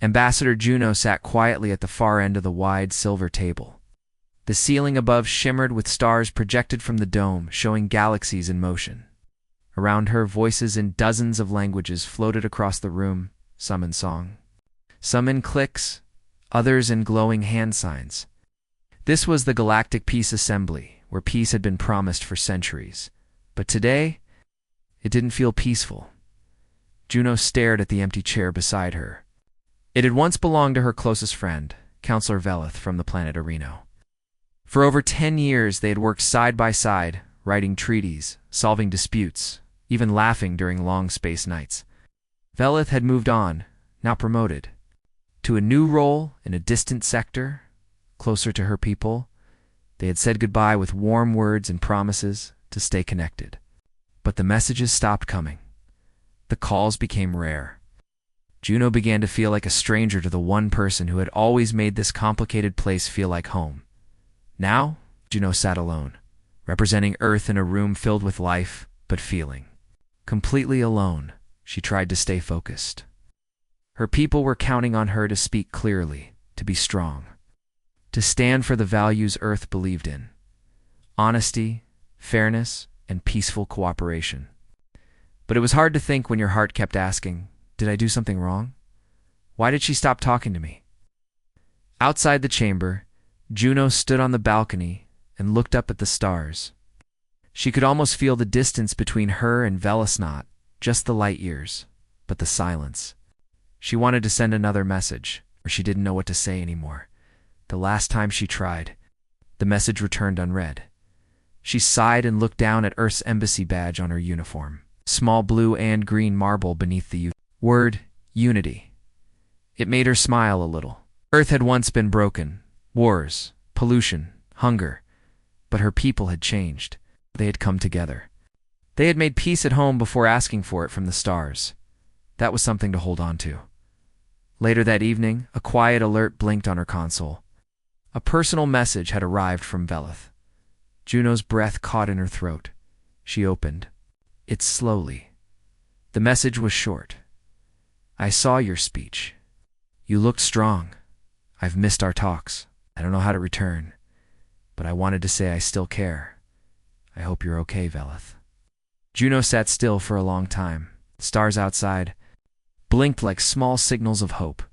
Ambassador Juno sat quietly at the far end of the wide silver table. The ceiling above shimmered with stars projected from the dome, showing galaxies in motion. Around her, voices in dozens of languages floated across the room, some in song, some in clicks, others in glowing hand signs. This was the Galactic Peace Assembly, where peace had been promised for centuries. But today, it didn't feel peaceful. Juno stared at the empty chair beside her. It had once belonged to her closest friend, Counselor Velith from the planet Areno. For over 10 years, they had worked side by side, writing treaties, solving disputes, even laughing during long space nights. Velith had moved on, now promoted, to a new role in a distant sector, closer to her people. They had said goodbye with warm words and promises to stay connected. But the messages stopped coming. The calls became rare. Juno began to feel like a stranger to the one person who had always made this complicated place feel like home. Now, Juno sat alone, representing Earth in a room filled with life, but feeling. Completely alone, she tried to stay focused. Her people were counting on her to speak clearly, to be strong, to stand for the values Earth believed in: honesty, fairness, and peaceful cooperation. But it was hard to think when your heart kept asking, did I do something wrong? Why did she stop talking to me? Outside the chamber, Juno stood on the balcony and looked up at the stars. She could almost feel the distance between her and Velith, not just the light years, but the silence. She wanted to send another message, or she didn't know what to say anymore. The last time she tried, the message returned unread. She sighed and looked down at Earth's embassy badge on her uniform, small blue and green marble beneath the word unity. It made her smile a little. Earth had once been broken. Wars, pollution, hunger. But her people had changed. They had come together. They had made peace at home before asking for it from the stars. That was something to hold on to. Later that evening, a quiet alert blinked on her console. A personal message had arrived from Velith. Juno's breath caught in her throat. She opened it slowly. The message was short. I saw your speech. You looked strong. I've missed our talks. I don't know how to return, but I wanted to say I still care. I hope you're okay, Velith. Juno sat still for a long time. The stars outside blinked like small signals of hope.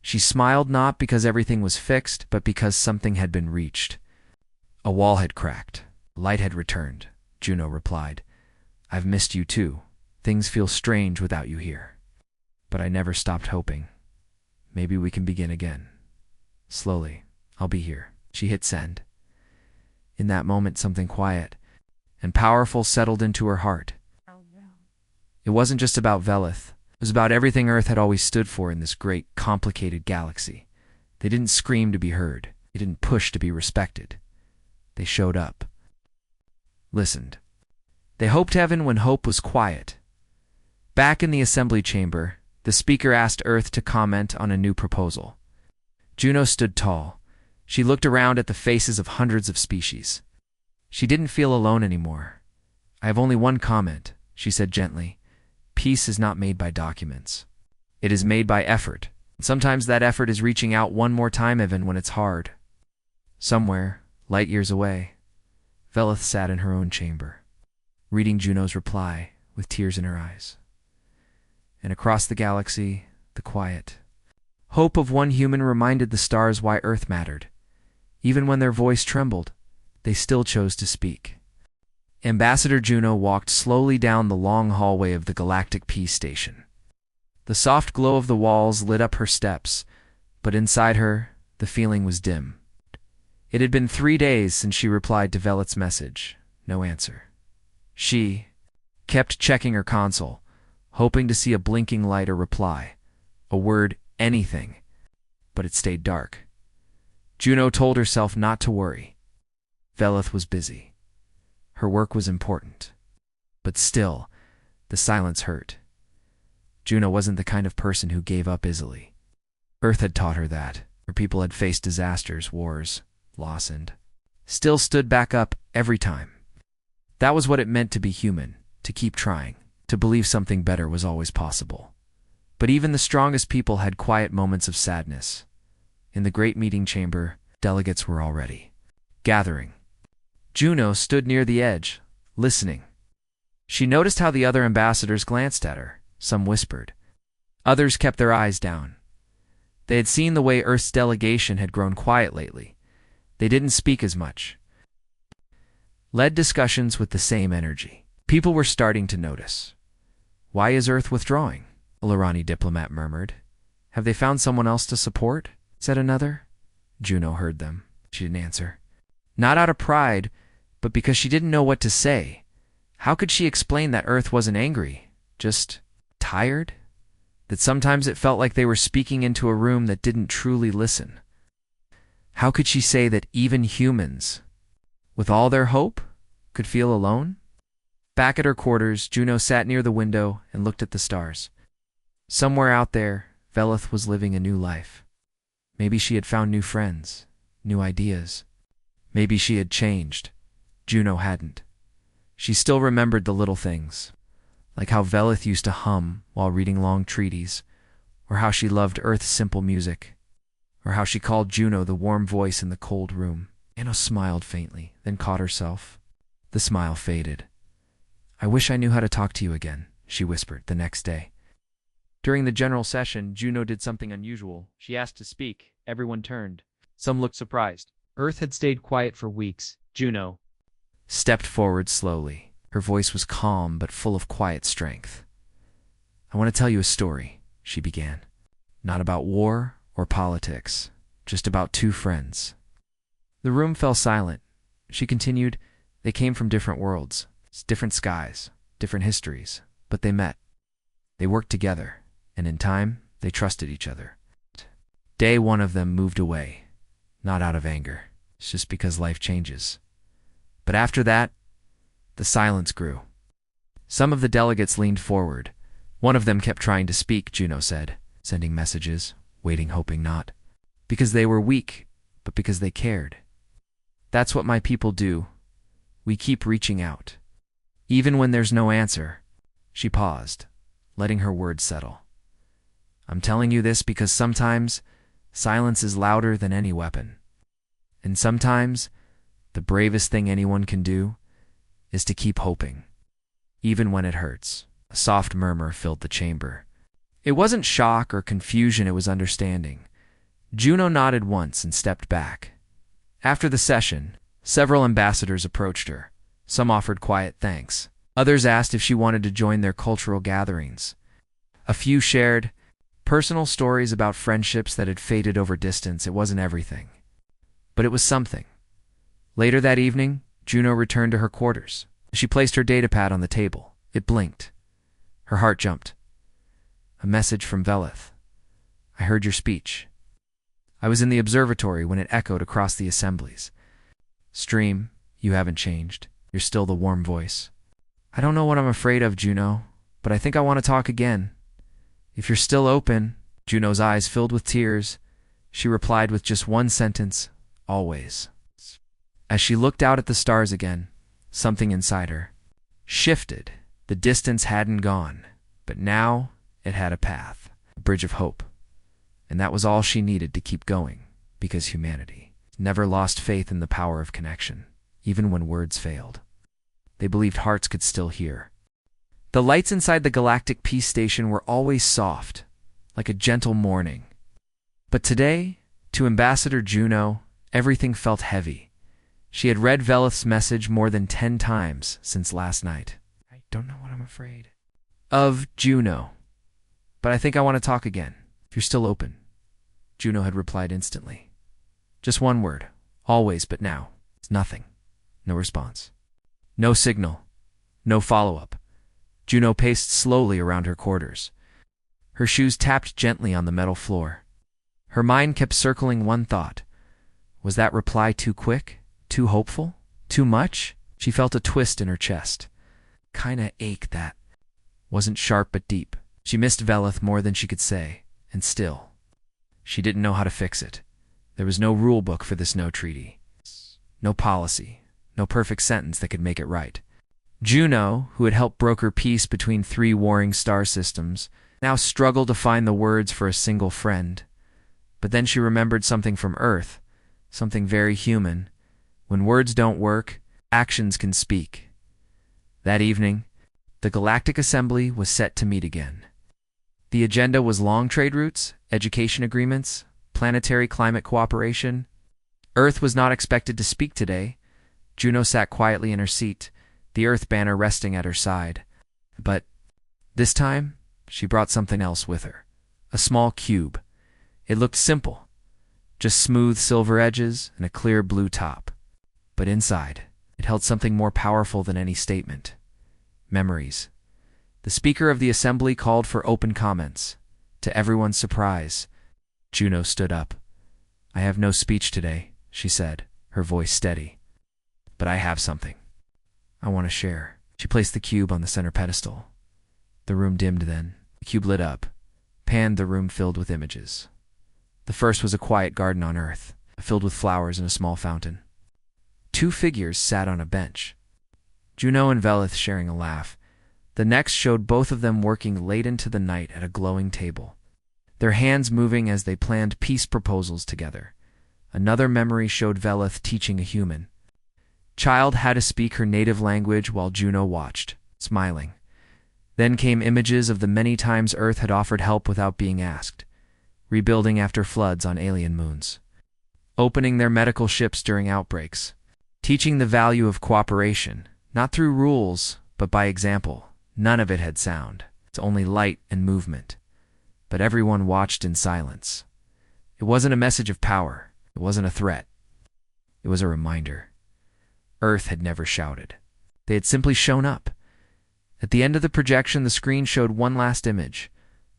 She smiled not because everything was fixed, but because something had been reached. A wall had cracked. Light had returned. Juno replied, I've missed you too. Things feel strange without you here. But I never stopped hoping. Maybe we can begin again. Slowly, I'll be here. She hit send. In that moment, something quiet and powerful settled into her heart. It wasn't just about Velith. It was about everything Earth had always stood for in this great, complicated galaxy. They didn't scream to be heard. They didn't push to be respected. They showed up. Listened. They hoped heaven when hope was quiet. Back in the assembly chamber, the speaker asked Earth to comment on a new proposal. Juno stood tall. She looked around at the faces of hundreds of species. She didn't feel alone anymore. I have only one comment, she said gently. Peace is not made by documents. It is made by effort. Sometimes that effort is reaching out one more time even when it's hard. Somewhere, light years away, Velith sat in her own chamber, reading Juno's reply with tears in her eyes. And across the galaxy, the quiet hope of one human reminded the stars why Earth mattered. Even when their voice trembled, they still chose to speak. Ambassador Juno walked slowly down the long hallway of the Galactic Peace Station. The soft glow of the walls lit up her steps, but inside her, the feeling was dim. It had been 3 days since she replied to Velith's message. No answer. She kept checking her console, hoping to see a blinking light or reply, a word, anything, but it stayed dark. Juno told herself not to worry. Velith was busy. Her work was important. But still, the silence hurt. Juno wasn't the kind of person who gave up easily. Earth had taught her that. Her people had faced disasters, wars, loss, and still stood back up every time. That was what it meant to be human, to keep trying, to believe something better was always possible. But even the strongest people had quiet moments of sadness. In the great meeting chamber, delegates were already gathering. Juno stood near the edge, listening. She noticed how the other ambassadors glanced at her. Some whispered. Others kept their eyes down. They had seen the way Earth's delegation had grown quiet lately. They didn't speak as much. Led discussions with the same energy. People were starting to notice. Why is Earth withdrawing? A Lorani diplomat murmured. Have they found someone else to support? Said another. Juno heard them. She didn't answer. Not out of pride, but because she didn't know what to say. How could she explain that Earth wasn't angry? Just tired? That sometimes it felt like they were speaking into a room that didn't truly listen. How could she say that even humans, with all their hope, could feel alone? Back at her quarters, Juno sat near the window and looked at the stars. Somewhere out there, Velith was living a new life. Maybe she had found new friends, new ideas. Maybe she had changed. Juno hadn't. She still remembered the little things, like how Velith used to hum while reading long treaties, or how she loved Earth's simple music, or how she called Juno the warm voice in the cold room. Anna smiled faintly, then caught herself. The smile faded. I wish I knew how to talk to you again, she whispered the next day. During the general session, Juno did something unusual. She asked to speak. Everyone turned. Some looked surprised. Earth had stayed quiet for weeks. Juno stepped forward slowly. Her voice was calm but full of quiet strength. I want to tell you a story, she began. Not about war or politics, just about two friends. The room fell silent. She continued, they came from different worlds, different skies, different histories, but they met. They worked together, and in time, they trusted each other. Day one of them moved away, not out of anger. It's just because life changes. But after that, the silence grew. Some of the delegates leaned forward. One of them kept trying to speak, Juno said, sending messages, waiting, hoping not. Because they were weak, but because they cared. That's what my people do. We keep reaching out. Even when there's no answer. She paused, letting her words settle. I'm telling you this because sometimes silence is louder than any weapon. And sometimes the bravest thing anyone can do is to keep hoping, even when it hurts. A soft murmur filled the chamber. It wasn't shock or confusion, it was understanding. Juno nodded once and stepped back. After the session, several ambassadors approached her. Some offered quiet thanks. Others asked if she wanted to join their cultural gatherings. A few shared personal stories about friendships that had faded over distance. It wasn't everything, but it was something. Later that evening, Juno returned to her quarters. She placed her datapad on the table. It blinked. Her heart jumped. A message from Velith. I heard your speech. I was in the observatory when it echoed across the assemblies. Stream, you haven't changed. You're still the warm voice. I don't know what I'm afraid of, Juno, but I think I want to talk again. If you're still open. Juno's eyes filled with tears. She replied with just one sentence, always. As she looked out at the stars again, something inside her shifted. The distance hadn't gone, but now it had a path, a bridge of hope. And that was all she needed to keep going, because humanity never lost faith in the power of connection, even when words failed. They believed hearts could still hear. The lights inside the Galactic Peace Station were always soft, like a gentle morning. But today, to Ambassador Juno, everything felt heavy. She had read Velith's message more than 10 times since last night. I don't know what I'm afraid of, Juno. But I think I want to talk again, if you're still open. Juno had replied instantly. Just one word, always, but now. It's nothing. No response. No signal. No follow-up. Juno paced slowly around her quarters. Her shoes tapped gently on the metal floor. Her mind kept circling one thought. Was that reply too quick? Too hopeful? Too much? She felt a twist in her chest. Kinda ache that. Wasn't sharp but deep. She missed Velith more than she could say, and still, she didn't know how to fix it. There was no rule book for this no treaty. No policy. No perfect sentence that could make it right. Juno, who had helped broker peace between 3 warring star systems, now struggled to find the words for a single friend. But then she remembered something from Earth, something very human. When words don't work, actions can speak. That evening, the Galactic Assembly was set to meet again. The agenda was long trade routes, education agreements, planetary climate cooperation. Earth was not expected to speak today. Juno sat quietly in her seat, the Earth banner resting at her side. But this time, she brought something else with her. A small cube. It looked simple, just smooth silver edges and a clear blue top. But inside, it held something more powerful than any statement. Memories. The Speaker of the Assembly called for open comments. To everyone's surprise, Juno stood up. "I have no speech today," she said, her voice steady. "But I have something I want to share." She placed the cube on the center pedestal. The room dimmed then. The cube lit up, panned the room filled with images. The first was a quiet garden on Earth, filled with flowers and a small fountain. Two figures sat on a bench, Juno and Velith sharing a laugh. The next showed both of them working late into the night at a glowing table, their hands moving as they planned peace proposals together. Another memory showed Velith teaching a human child how to speak her native language while Juno watched, smiling. Then came images of the many times Earth had offered help without being asked, rebuilding after floods on alien moons, opening their medical ships during outbreaks, teaching the value of cooperation, not through rules, but by example. None of it had sound. It's only light and movement. But everyone watched in silence. It wasn't a message of power. It wasn't a threat. It was a reminder. Earth had never shouted. They had simply shown up. At the end of the projection, the screen showed one last image,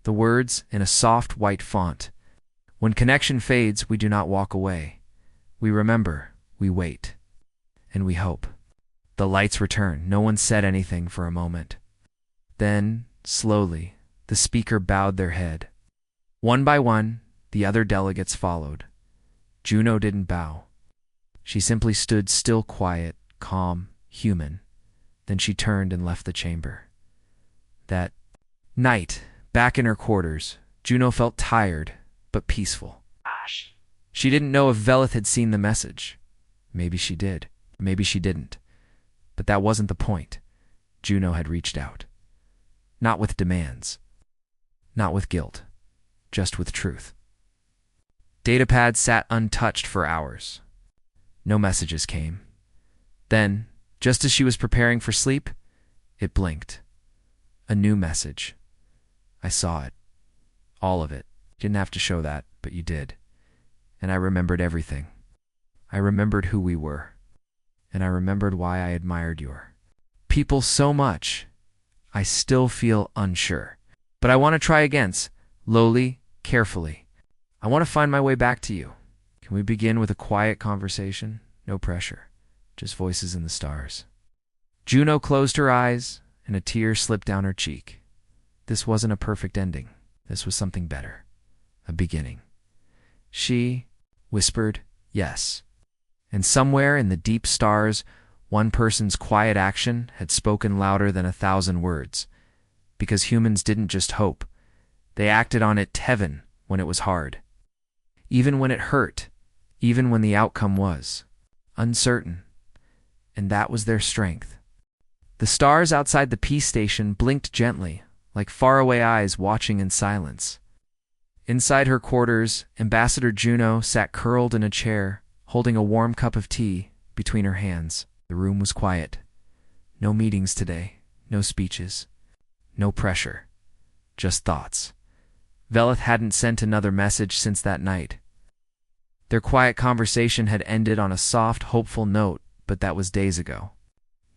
the words in a soft white font. "When connection fades, we do not walk away. We remember, we wait, and we hope." The lights returned. No one said anything for a moment. Then, slowly, the speaker bowed their head. One by one, the other delegates followed. Juno didn't bow. She simply stood still, quiet, calm, human. Then she turned and left the chamber. That night, back in her quarters, Juno felt tired, but peaceful. She didn't know if Velith had seen the message. Maybe she did. Maybe she didn't. But that wasn't the point. Juno had reached out. Not with demands. Not with guilt. Just with truth. Datapad sat untouched for hours. No messages came. Then, just as she was preparing for sleep, it blinked. A new message. "I saw it. All of it. You didn't have to show that, but you did. And I remembered everything. I remembered who we were. And I remembered why I admired your people so much. I still feel unsure. But I want to try again, slowly, carefully. I want to find my way back to you. Can we begin with a quiet conversation? No pressure. Just voices in the stars." Juno closed her eyes, and a tear slipped down her cheek. This wasn't a perfect ending. This was something better. A beginning. She whispered, "Yes." And somewhere in the deep stars, one person's quiet action had spoken louder than 1,000 words. Because humans didn't just hope. They acted on it heaven when it was hard. Even when it hurt. Even when the outcome was uncertain. And that was their strength. The stars outside the peace station blinked gently, like faraway eyes watching in silence. Inside her quarters, Ambassador Juno sat curled in a chair, holding a warm cup of tea between her hands. The room was quiet. No meetings today, no speeches, no pressure, just thoughts. Velith hadn't sent another message since that night. Their quiet conversation had ended on a soft, hopeful note, but that was days ago.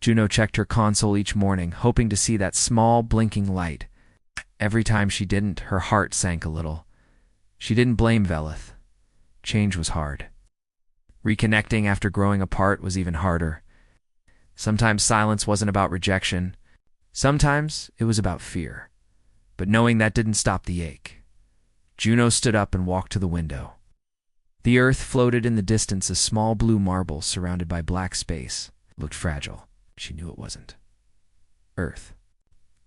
Juno checked her console each morning, hoping to see that small, blinking light. Every time she didn't, her heart sank a little. She didn't blame Velith. Change was hard. Reconnecting after growing apart was even harder. Sometimes silence wasn't about rejection. Sometimes it was about fear. But knowing that didn't stop the ache. Juno stood up and walked to the window. The Earth floated in the distance, a small blue marble surrounded by black space. It looked fragile. She knew it wasn't. Earth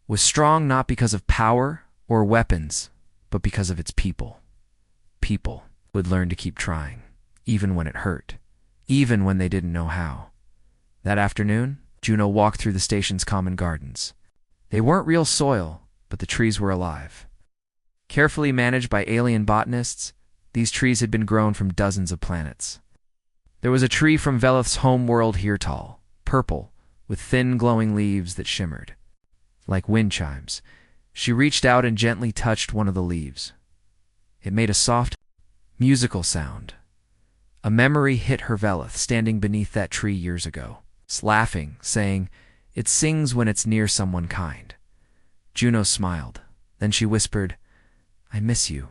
was strong not because of power, or weapons, but because of its people. People would learn to keep trying, even when it hurt, even when they didn't know how. That afternoon, Juno walked through the station's common gardens. They weren't real soil, but the trees were alive. Carefully managed by alien botanists, these trees had been grown from dozens of planets. There was a tree from Velith's home world here tall, purple, with thin glowing leaves that shimmered. Like wind chimes, she reached out and gently touched one of the leaves. It made a soft, musical sound. A memory hit her Velith standing beneath that tree years ago, laughing, saying, "It sings when it's near someone kind." Juno smiled. Then she whispered, "I miss you."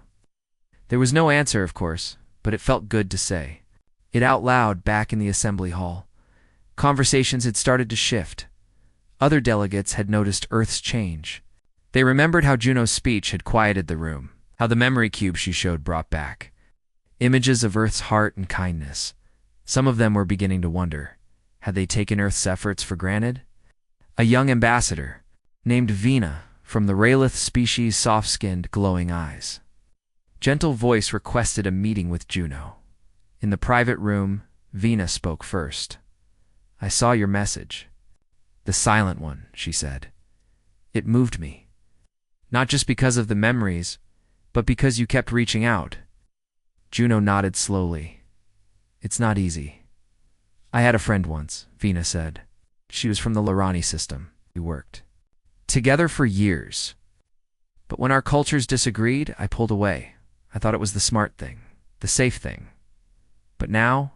There was no answer, of course, but it felt good to say it out loud back in the assembly hall. Conversations had started to shift. Other delegates had noticed Earth's change. They remembered how Juno's speech had quieted the room, how the memory cube she showed brought back images of Earth's heart and kindness. Some of them were beginning to wonder, had they taken Earth's efforts for granted? A young ambassador, named Vina, from the Raylith species, soft-skinned, glowing eyes. Gentle voice requested a meeting with Juno. In the private room, Vina spoke first. "I saw your message. The silent one," she said. "It moved me. Not just because of the memories, but because you kept reaching out." Juno nodded slowly. "It's not easy. I had a friend once," Vina said. "She was from the Lorani system. We worked together for years. But when our cultures disagreed, I pulled away. I thought it was the smart thing, the safe thing. But now,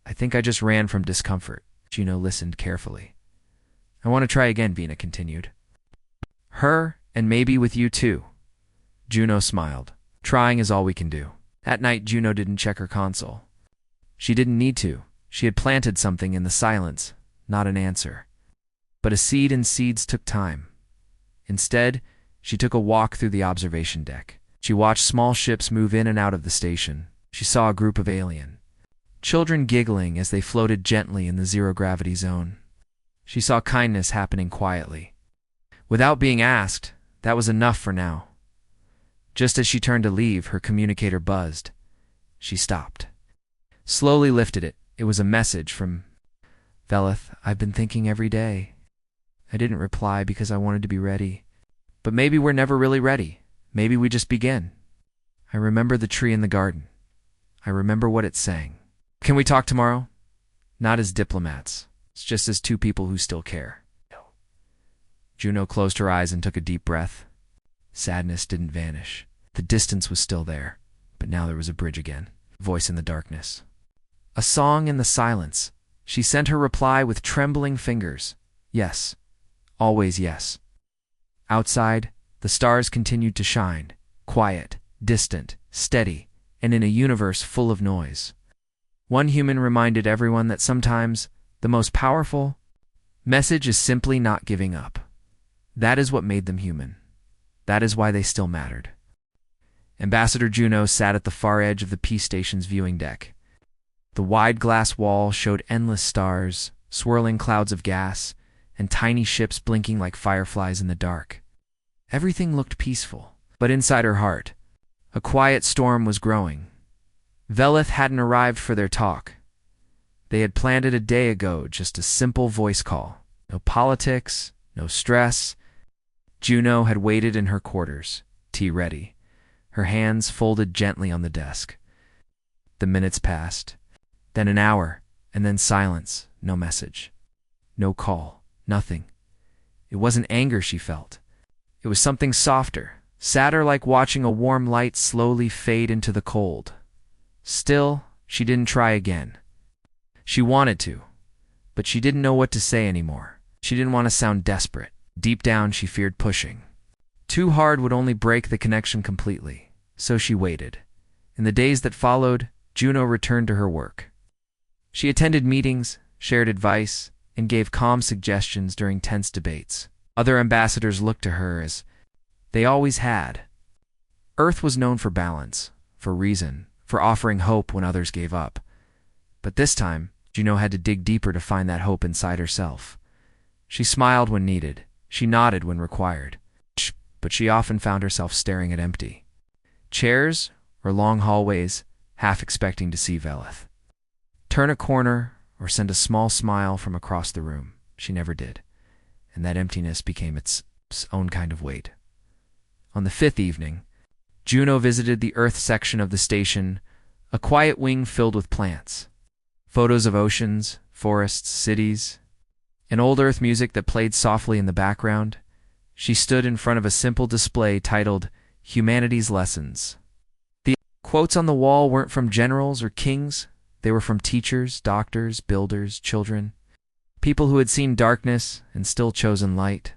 I think I just ran from discomfort." Juno listened carefully. "I want to try again," Vina continued. "Her, and maybe with you too." Juno smiled. "Trying is all we can do." At night, Juno didn't check her console. She didn't need to. She had planted something in the silence, not an answer. But a seed and seeds took time. Instead, she took a walk through the observation deck. She watched small ships move in and out of the station. She saw a group of alien children giggling as they floated gently in the zero-gravity zone. She saw kindness happening quietly. Without being asked, that was enough for now. Just as she turned to leave, her communicator buzzed. She stopped. Slowly lifted it. It was a message from Velith. "I've been thinking every day." I didn't reply because I wanted to be ready. But maybe we're never really ready. Maybe we just begin. I remember the tree in the garden. I remember what it sang. Can we talk tomorrow? Not as diplomats. It's just as two people who still care. Juno closed her eyes and took a deep breath. Sadness didn't vanish. The distance was still there, but now there was a bridge again. Voice in the darkness. A song in the silence. She sent her reply with trembling fingers. Yes. Always yes. Outside, the stars continued to shine, quiet, distant, steady, and in a universe full of noise. One human reminded everyone that sometimes the most powerful message is simply not giving up. That is what made them human. That is why they still mattered. Ambassador Juno sat at the far edge of the peace station's viewing deck. The wide glass wall showed endless stars, swirling clouds of gas, and tiny ships blinking like fireflies in the dark. Everything looked peaceful, but inside her heart, a quiet storm was growing. Velith hadn't arrived for their talk. They had planned it a day ago, just a simple voice call. No politics, no stress. Juno had waited in her quarters, tea ready, her hands folded gently on the desk. The minutes passed, then an hour, and then silence, no message. No call, nothing. It wasn't anger she felt. It was something softer, sadder, like watching a warm light slowly fade into the cold. Still, she didn't try again. She wanted to, but she didn't know what to say anymore. She didn't want to sound desperate. Deep down, she feared pushing. Too hard would only break the connection completely, so she waited. In the days that followed, Juno returned to her work. She attended meetings, shared advice, and gave calm suggestions during tense debates. Other ambassadors looked to her as they always had. Earth was known for balance, for reason, for offering hope when others gave up. But this time, Juno had to dig deeper to find that hope inside herself. She smiled when needed. She nodded when required. but she often found herself staring at empty chairs or long hallways, half expecting to see Velith turn a corner or send a small smile from across the room. She never did, and that emptiness became its own kind of weight. On the fifth evening, Juno visited the Earth section of the station, a quiet wing filled with plants, photos of oceans, forests, cities, and old Earth music that played softly in the background. She stood in front of a simple display titled Humanity's Lessons. The quotes on the wall weren't from generals or kings. They were from teachers, doctors, builders, children, people who had seen darkness and still chosen light.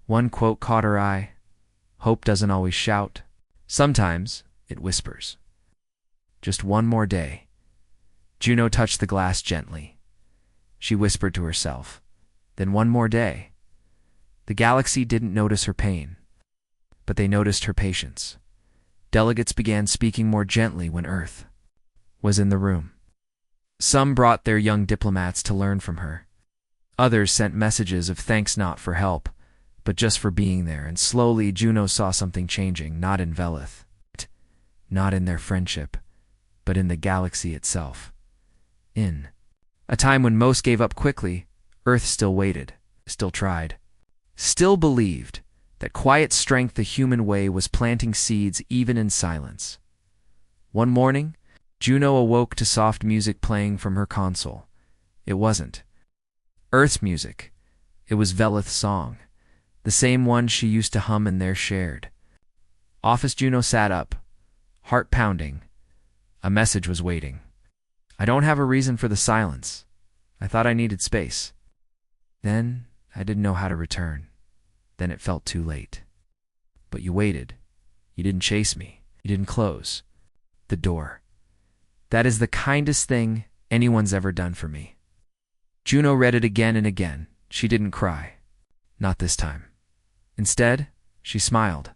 One quote caught her eye. Hope doesn't always shout. Sometimes it whispers. Just one more day. Juno touched the glass gently. She whispered to herself. Then one more day. The galaxy didn't notice her pain, but they noticed her patience. Delegates began speaking more gently when Earth was in the room. Some brought their young diplomats to learn from her. Others sent messages of thanks, not for help, but just for being there, and slowly Juno saw something changing, not in Velith, not in their friendship, but in the galaxy itself. In a time when most gave up quickly, Earth still waited, still tried, still believed that quiet strength the human way was planting seeds even in silence. One morning, Juno awoke to soft music playing from her console. It wasn't Earth's music. It was Velith's song, the same one she used to hum in their shared office. Juno sat up, heart pounding. A message was waiting. I don't have a reason for the silence. I thought I needed space. Then I didn't know how to return. Then it felt too late. But you waited. You didn't chase me. You didn't close the door. That is the kindest thing anyone's ever done for me. Juno read it again and again. She didn't cry. Not this time. Instead, she smiled.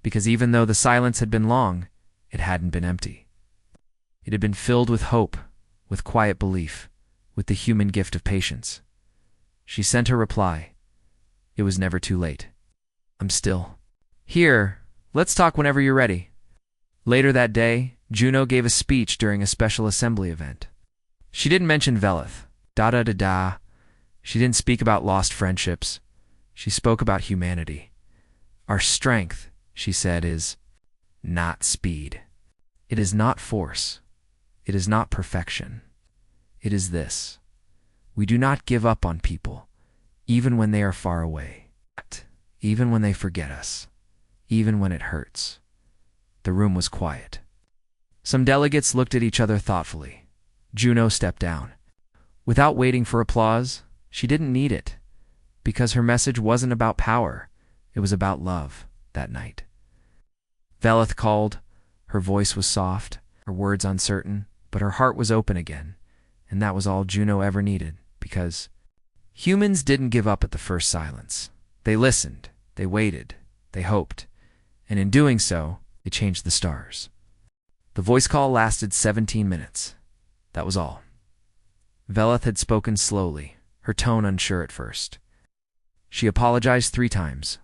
Because even though the silence had been long, it hadn't been empty. It had been filled with hope, with quiet belief, with the human gift of patience. She sent her reply. It was never too late. I'm still here. Let's talk whenever you're ready. Later that day, Juno gave a speech during a special assembly event. She didn't mention Velith. Da-da-da-da. She didn't speak about lost friendships. She spoke about humanity. Our strength, she said, is not speed. It is not force. It is not perfection. It is this. We do not give up on people, even when they are far away, even when they forget us, even when it hurts. The room was quiet. Some delegates looked at each other thoughtfully. Juno stepped down. Without waiting for applause, she didn't need it, because her message wasn't about power. It was about love that night. Velith called. Her voice was soft, her words uncertain, but her heart was open again, and that was all Juno ever needed, because humans didn't give up at the first silence. They listened, they waited, they hoped, and in doing so, they changed the stars. The voice call lasted 17 minutes. That was all. Velith had spoken slowly, her tone unsure at first. She apologized 3 times,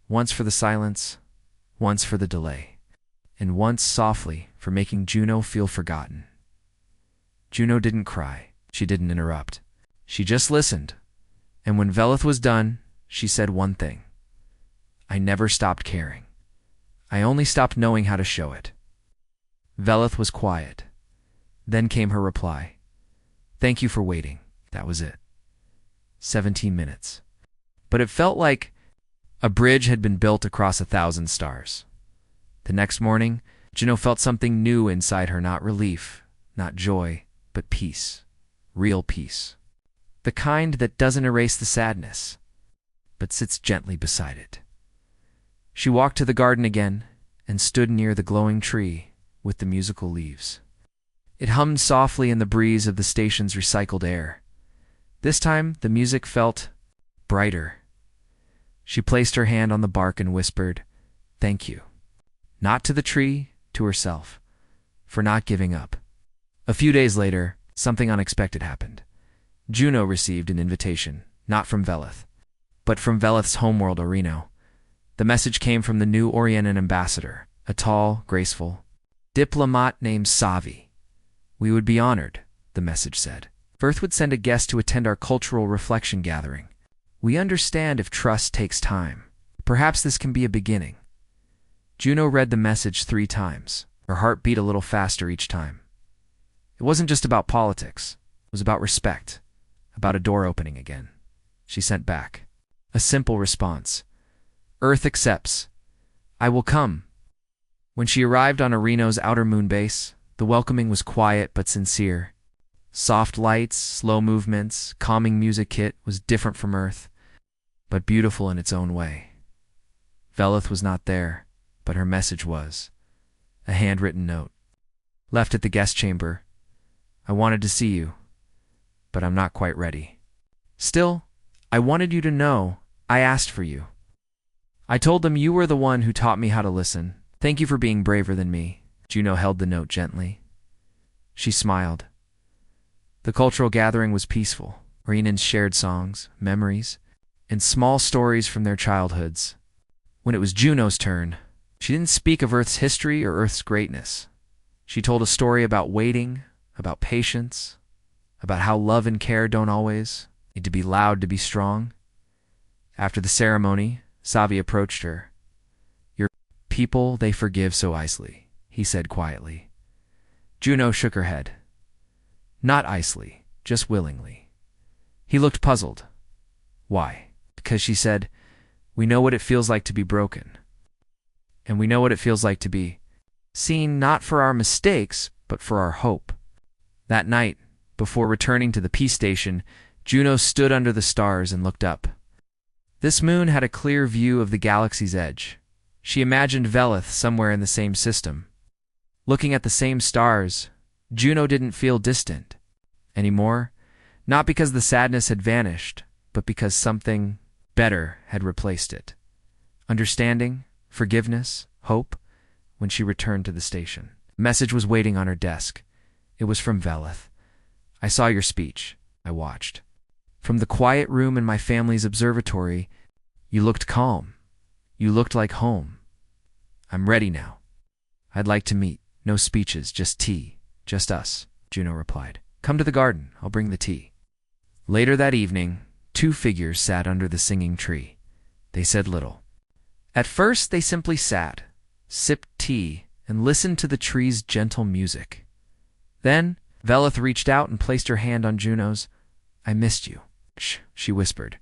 once for the silence, once for the delay, and once softly for making Juno feel forgotten. Juno didn't cry. She didn't interrupt. She just listened, and when Velith was done, she said one thing. I never stopped caring. I only stopped knowing how to show it. Velith was quiet. Then came her reply. Thank you for waiting. That was it. 17 minutes. But it felt like a bridge had been built across 1,000 stars. The next morning, Juno felt something new inside her, not relief, not joy, but peace. Real peace. The kind that doesn't erase the sadness, but sits gently beside it. She walked to the garden again and stood near the glowing tree with the musical leaves. It hummed softly in the breeze of the station's recycled air. This time, the music felt brighter. She placed her hand on the bark and whispered, "Thank you." Not to the tree, to herself, for not giving up. A few days later, something unexpected happened. Juno received an invitation, not from Velith, but from Velith's homeworld Orino. The message came from the new Orientan ambassador, a tall, graceful diplomat named Savi. "We would be honored," the message said. "Earth would send a guest to attend our cultural reflection gathering. We understand if trust takes time. Perhaps this can be a beginning." Juno read the message 3 times. Her heart beat a little faster each time. It wasn't just about politics. It was about respect, about a door opening again. She sent back a simple response. "Earth accepts. I will come." When she arrived on Areno's outer moon base, the welcoming was quiet but sincere. Soft lights, slow movements, calming music kit was different from Earth, but beautiful in its own way. Velith was not there, but her message was. A handwritten note. "Left at the guest chamber. I wanted to see you, but I'm not quite ready. Still, I wanted you to know I asked for you. I told them you were the one who taught me how to listen. Thank you for being braver than me." Juno held the note gently. She smiled. The cultural gathering was peaceful. Orenans shared songs, memories, and small stories from their childhoods. When it was Juno's turn, she didn't speak of Earth's history or Earth's greatness. She told a story about waiting, about patience, about how love and care don't always need to be loud to be strong. After the ceremony, Savi approached her. "Your people, they forgive so easily," he said quietly. Juno shook her head. "Not easily, just willingly." He looked puzzled. "Why?" "Because," she said, "we know what it feels like to be broken. And we know what it feels like to be seen not for our mistakes, but for our hope." That night, before returning to the peace station, Juno stood under the stars and looked up. This moon had a clear view of the galaxy's edge. She imagined Velith somewhere in the same system. Looking at the same stars, Juno didn't feel distant anymore, not because the sadness had vanished, but because something better had replaced it. Understanding, forgiveness, hope. When she returned to the station, a message was waiting on her desk. It was from Velith. "I saw your speech. I watched. From the quiet room in my family's observatory, you looked calm. You looked like home. I'm ready now. I'd like to meet. No speeches, just tea. Just us," Juno replied. "Come to the garden. I'll bring the tea." Later that evening, 2 figures sat under the singing tree. They said little. At first, they simply sat, sipped tea, and listened to the tree's gentle music. Then, Velith reached out and placed her hand on Juno's. "I missed you." "Shh," she whispered.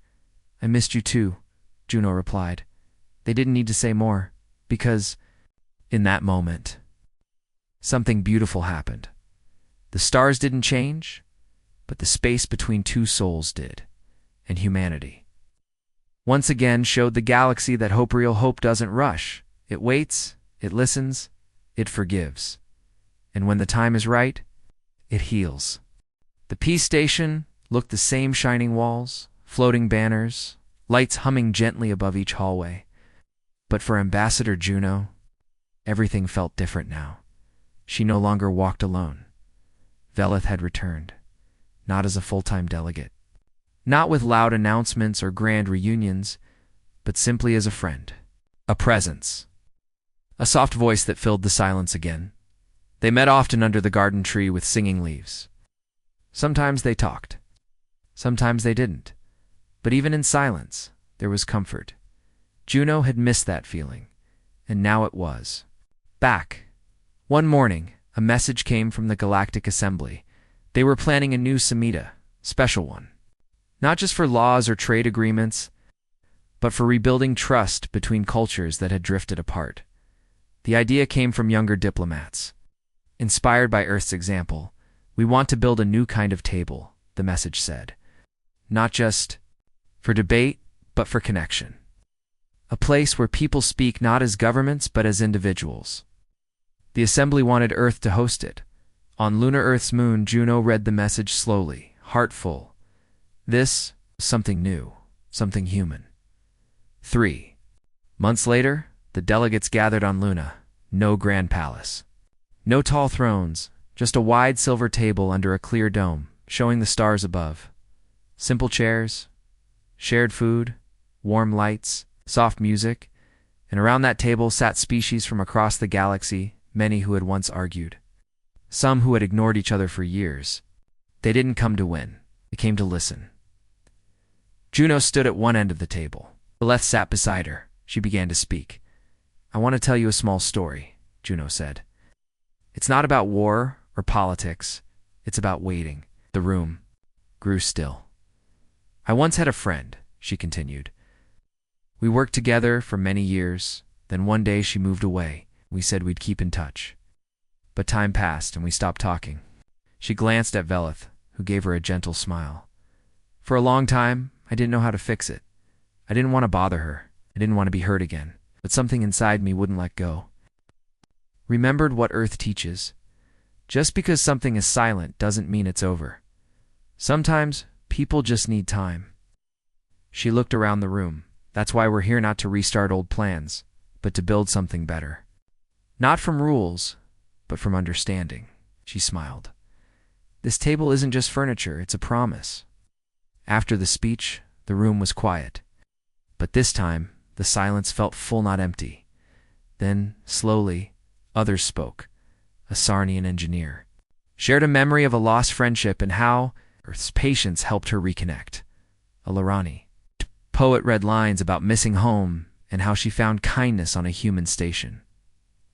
"I missed you too," Juno replied. They didn't need to say more, because, in that moment, something beautiful happened. The stars didn't change, but the space between 2 souls did, and humanity once again showed the galaxy that real hope doesn't rush. It waits, it listens, it forgives. And when the time is right, it heals. The peace station looked the same: shining walls, floating banners, lights humming gently above each hallway. But for Ambassador Juno, everything felt different now. She no longer walked alone. Velith had returned, not as a full-time delegate, not with loud announcements or grand reunions, but simply as a friend, a presence, a soft voice that filled the silence again. They met often under the garden tree with singing leaves. Sometimes they talked. Sometimes they didn't. But even in silence, there was comfort. Juno had missed that feeling, and now it was back. One morning, a message came from the Galactic Assembly. They were planning a new Samhita, special one. Not just for laws or trade agreements, but for rebuilding trust between cultures that had drifted apart. The idea came from younger diplomats. Inspired by Earth's example, "We want to build a new kind of table," the message said. Not just for debate, but for connection. A place where people speak not as governments, but as individuals. The assembly wanted Earth to host it. On Lunar Earth's moon, Juno read the message slowly, heartful. This was something new, something human. 3 months later, the delegates gathered on Luna. No grand palace. No tall thrones, just a wide silver table under a clear dome, showing the stars above. Simple chairs, shared food, warm lights, soft music, And around that table sat species from across the galaxy, many who had once argued. Some who had ignored each other for years. They didn't come to win. They came to listen. Juno stood at one end of the table. Beleth sat beside her. She began to speak. "I want to tell you a small story," Juno said. "It's not about war or politics. It's about waiting." The room grew still. "I once had a friend," she continued. "We worked together for many years. Then one day she moved away. We said we'd keep in touch. But time passed and we stopped talking." She glanced at Veleth, who gave her a gentle smile. "For a long time, I didn't know how to fix it. I didn't want to bother her. I didn't want to be hurt again. But something inside me wouldn't let go. Remembered what Earth teaches. Just because something is silent doesn't mean it's over. Sometimes people just need time." She looked around the room. "That's why we're here, not to restart old plans, but to build something better. Not from rules, but from understanding." She smiled. "This table isn't just furniture, it's a promise." After the speech, the room was quiet. But this time, the silence felt full, not empty. Then, slowly, others spoke. A Sarnian engineer shared a memory of a lost friendship and how Earth's patience helped her reconnect. A Lorani poet read lines about missing home and how she found kindness on a human station.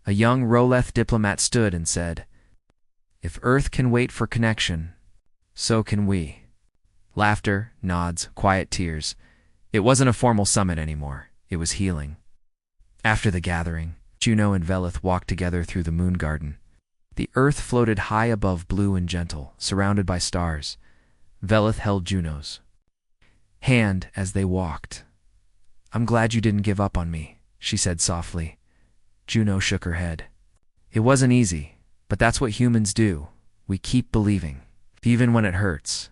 A young Roleth diplomat stood and said, "If Earth can wait for connection, so can we." Laughter, nods, quiet tears. It wasn't a formal summit anymore. It was healing. After the gathering, Juno and Veleth walked together through the moon garden. The Earth floated high above, blue and gentle, surrounded by stars. Veleth held Juno's hand as they walked. "I'm glad you didn't give up on me," she said softly. Juno shook her head. "It wasn't easy, but that's what humans do. We keep believing, even when it hurts."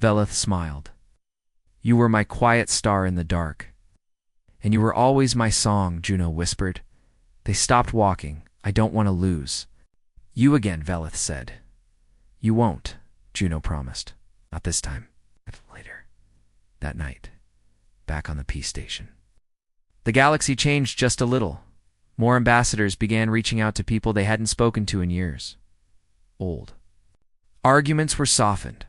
Veleth smiled. "You were my quiet star in the dark. And you were always my song," Juno whispered. They stopped walking. "I don't want to lose." "You again," Veleth said. "You won't," Juno promised. "Not this time." Later, that night, back on the peace station. The galaxy changed just a little. More ambassadors began reaching out to people they hadn't spoken to in years. Old arguments were softened.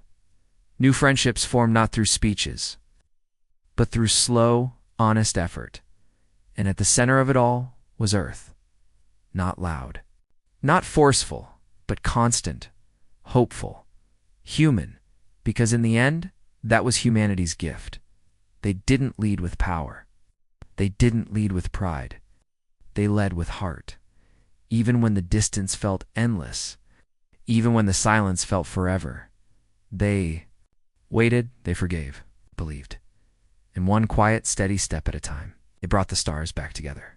New friendships formed not through speeches, but through slow, honest effort. And at the center of it all was Earth. Not loud, not forceful, but constant, hopeful, human, because in the end, that was humanity's gift. They didn't lead with power. They didn't lead with pride. They led with heart. Even when the distance felt endless, even when the silence felt forever, they waited, they forgave, believed. In one quiet, steady step at a time, they brought the stars back together.